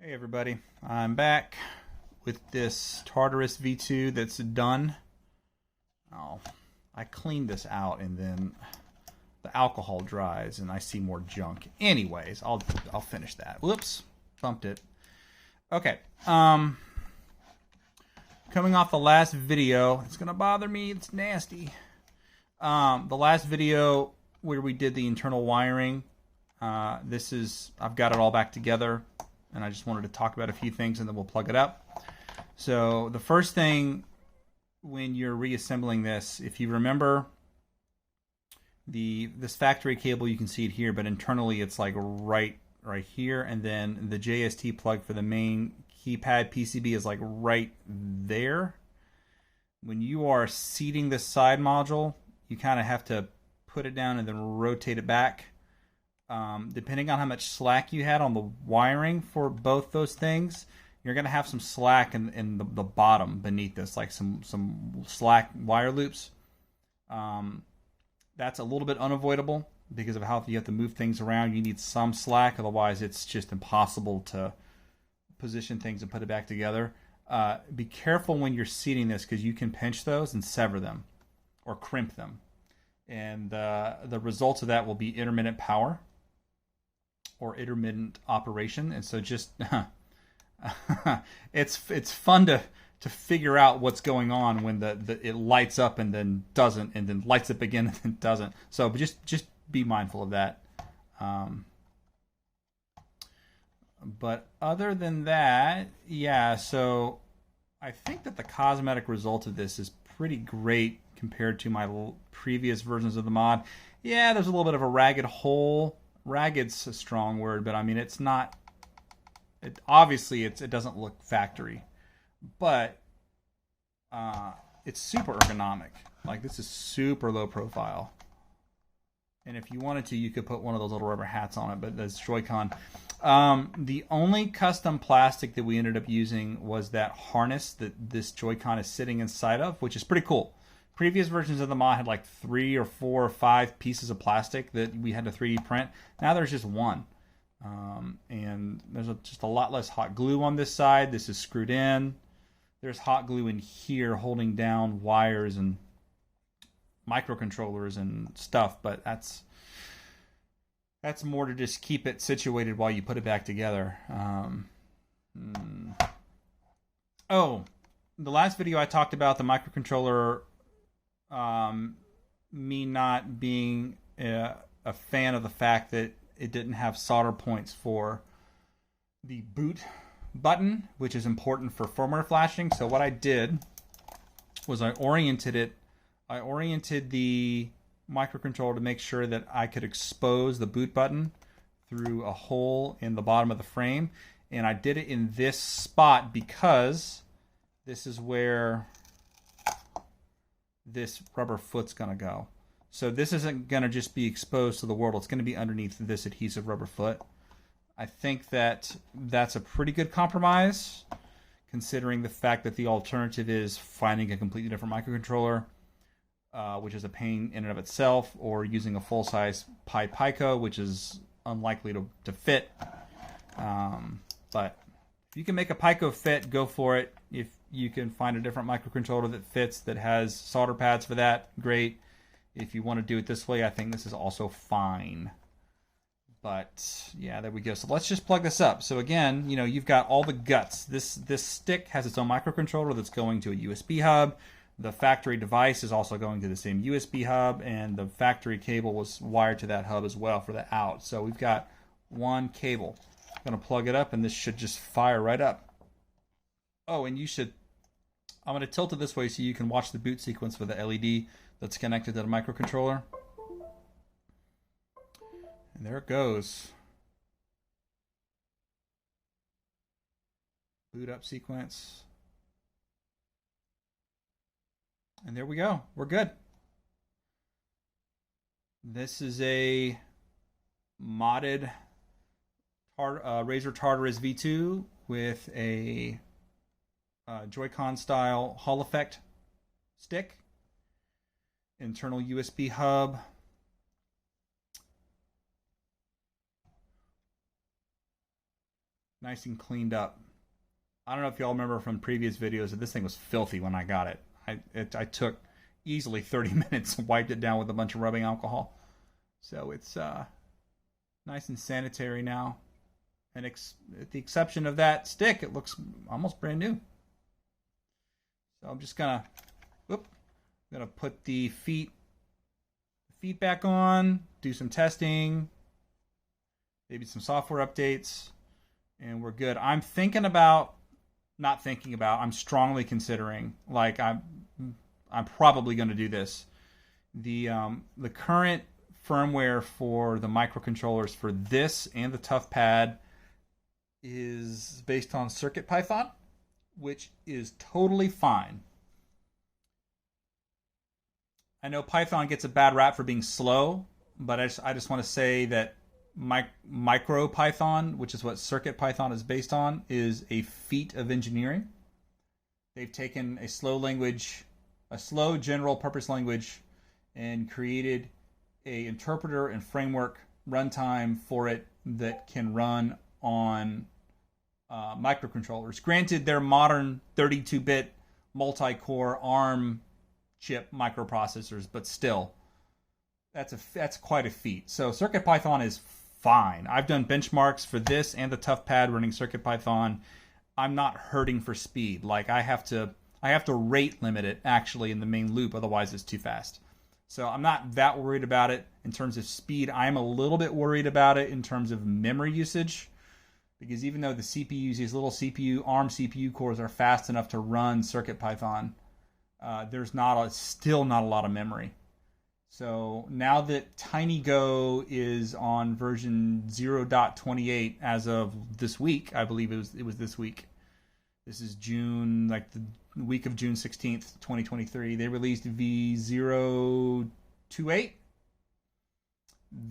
Hey everybody, I'm back with this Tartarus V2 that's done. Oh, I cleaned this out and then the alcohol dries and I see more junk. Anyways, I'll finish that. Whoops, bumped it. Okay, coming off the last video, it's gonna bother me. It's nasty. The last video where we did the internal wiring. I've got it all back together. And I just wanted to talk about a few things and then we'll plug it up. So the first thing when you're reassembling this, if you remember this factory cable, you can see it here, but internally it's like right here, and then the JST plug for the main keypad PCB is like right there. When you are seating this side module, you kind of have to put it down and then rotate it back. Depending on how much slack you had on the wiring for both those things, you're going to have some slack in the bottom beneath this, like some slack wire loops. That's a little bit unavoidable because of how you have to move things around. You need some slack, otherwise it's just impossible to position things and put it back together. Be careful when you're seating this because you can pinch those and sever them or crimp them. And the results of that will be intermittent power or intermittent operation. And so just it's fun to figure out what's going on when it lights up and then doesn't, and then lights up again and then doesn't. So just be mindful of that. But other than that, yeah, so I think that the cosmetic result of this is pretty great compared to my previous versions of the mod. Yeah, there's a little bit of a ragged hole. Ragged's a strong word, but I mean, it's not... obviously, it doesn't look factory. But it's super ergonomic. Like, this is super low profile. And if you wanted to, you could put one of those little rubber hats on it, but that's Joycon. The only custom plastic that we ended up using was that harness that this Joycon is sitting inside of, which is pretty cool. Previous versions of the mod had like 3 or 4 or 5 pieces of plastic that we had to 3D print. Now there's just one. And there's just a lot less hot glue on this side. This is screwed in. There's hot glue in here holding down wires and microcontrollers and stuff, but that's more to just keep it situated while you put it back together. Oh, the last video I talked about the microcontroller, me not being a fan of the fact that it didn't have solder points for the boot button, which is important for firmware flashing. So what I did was I oriented the microcontroller to make sure that I could expose the boot button through a hole in the bottom of the frame. And I did it in this spot because this is where this rubber foot's going to go. So this isn't going to just be exposed to the world. It's going to be underneath this adhesive rubber foot. I think that that's a pretty good compromise, considering the fact that the alternative is finding a completely different microcontroller, which is a pain in and of itself, or using a full-size Pico, which is unlikely to fit. But if you can make a Pico fit, go for it. If you can find a different microcontroller that fits, that has solder pads for that, great. If you want to do it this way, I think this is also fine. But yeah, there we go. So let's just plug this up. So again, you know, you've got all the guts. This stick has its own microcontroller that's going to a USB hub. The factory device is also going to the same USB hub, and the factory cable was wired to that hub as well for the out. So we've got one cable. I'm going to plug it up, and this should just fire right up. Oh, and I'm going to tilt it this way so you can watch the boot sequence for the LED that's connected to the microcontroller. And there it goes. Boot up sequence. And there we go. We're good. This is a modded Razer Tartarus V2 with a Joy-Con style Hall effect stick, internal USB hub, Nice and cleaned up. I don't know if y'all remember from previous videos that this thing was filthy when I got it. I took easily 30 minutes and wiped it down with a bunch of rubbing alcohol. So it's nice and sanitary now. And at the exception of that stick, it looks almost brand new. So I'm just gonna put the feet back on, do some testing, maybe some software updates, and we're good. I'm strongly considering, like I'm probably going to do this. The current firmware for the microcontrollers for this and the ToughPad is based on CircuitPython, which is totally fine. I know Python gets a bad rap for being slow, but I just want to say that MicroPython, which is what CircuitPython is based on, is a feat of engineering. They've taken a slow general purpose language, and created a interpreter and framework runtime for it that can run on microcontrollers. Granted, they're modern 32-bit multi-core ARM chip microprocessors, but still, that's quite a feat. So CircuitPython is fine. I've done benchmarks for this and the ToughPad running CircuitPython. I'm not hurting for speed. Like I have to rate limit it actually in the main loop, otherwise it's too fast. So I'm not that worried about it in terms of speed. I'm a little bit worried about it in terms of memory usage, because even though the CPUs, these little ARM CPU cores, are fast enough to run CircuitPython, there's still not a lot of memory. So now that TinyGo is on version 0.28 as of this week, I believe it was this week. This is June, like the week of June 16th, 2023. They released V028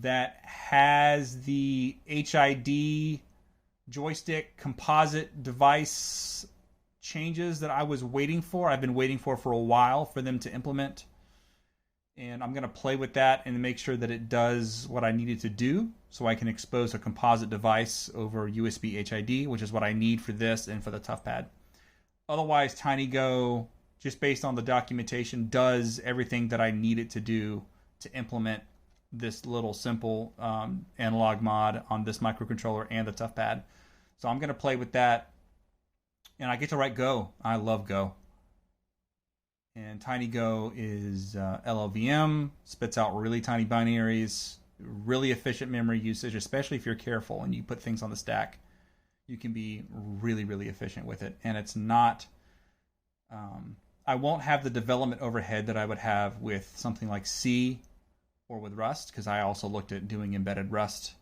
that has the HID joystick composite device changes that I was waiting for. I've been waiting for a while for them to implement. And I'm going to play with that and make sure that it does what I need it to do, so I can expose a composite device over USB HID, which is what I need for this and for the ToughPad. Otherwise, TinyGo, just based on the documentation, does everything that I need it to do to implement this little simple analog mod on this microcontroller and the ToughPad. So I'm going to play with that. And I get to write Go. I love Go. And TinyGo is LLVM, spits out really tiny binaries, really efficient memory usage, especially if you're careful and you put things on the stack. You can be really, really efficient with it. And it's not... I won't have the development overhead that I would have with something like C or with Rust, because I also looked at doing embedded Rust,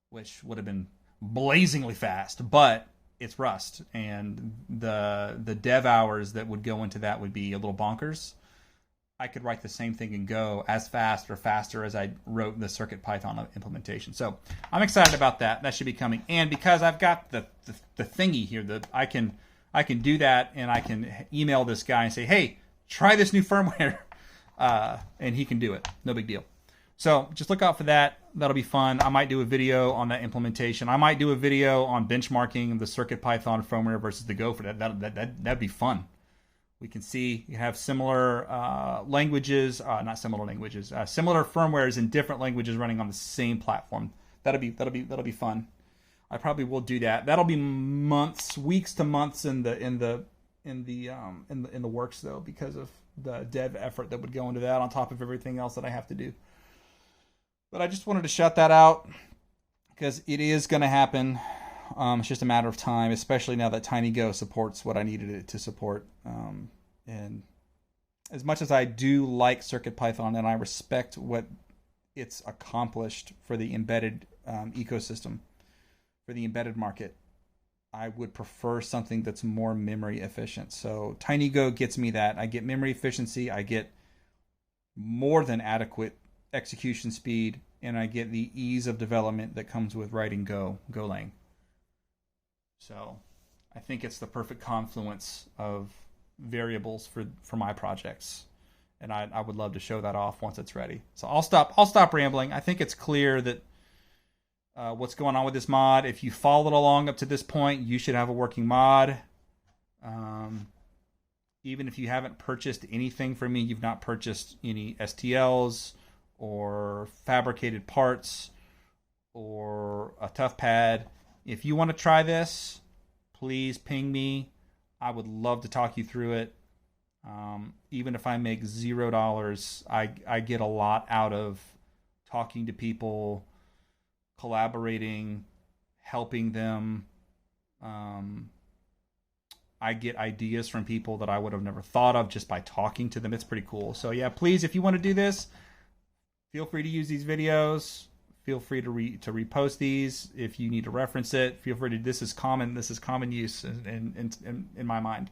which would have been blazingly fast, but it's Rust, and the dev hours that would go into that would be a little bonkers. I could write the same thing in Go as fast or faster as I wrote the CircuitPython implementation. So I'm excited about that. That should be coming. And because I've got the thingy here, that I can do that, and I can email this guy and say, hey, try this new firmware, and he can do it. No big deal. So just look out for that. That'll be fun. I might do a video on that implementation. I might do a video on benchmarking the CircuitPython firmware versus the Go for that. That'd be fun. We can see you have similar languages, not similar languages, similar firmwares in different languages running on the same platform. That'll be fun. I probably will do that. That'll be weeks to months in the works though, because of the dev effort that would go into that on top of everything else that I have to do. But I just wanted to shout that out because it is going to happen. It's just a matter of time, especially now that TinyGo supports what I needed it to support. And as much as I do like CircuitPython and I respect what it's accomplished for the embedded ecosystem, for the embedded market, I would prefer something that's more memory efficient. So TinyGo gets me that. I get memory efficiency. I get more than adequate execution speed, and I get the ease of development that comes with writing Golang. So I think it's the perfect confluence of variables for my projects, and I would love to show that off once it's ready. So I'll stop rambling. I think it's clear that what's going on with this mod. If you followed along up to this point, you should have a working mod. Even if you haven't purchased anything from me, you've not purchased any STLs or fabricated parts or a tough pad. If you want to try this, please ping me. I would love to talk you through it. Even if I make $0, I get a lot out of talking to people, collaborating, helping them. I get ideas from people that I would have never thought of just by talking to them. It's pretty cool. So yeah, please, if you want to do this, feel free to use these videos. Feel free to repost these if you need to reference it. Feel free to. This is common use in my mind.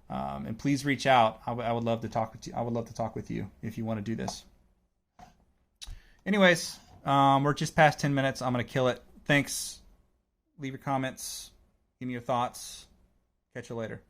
And please reach out. I would love to talk with you. I would love to talk with you if you want to do this. Anyways, we're just past 10 minutes. I'm gonna kill it. Thanks. Leave your comments. Give me your thoughts. Catch you later.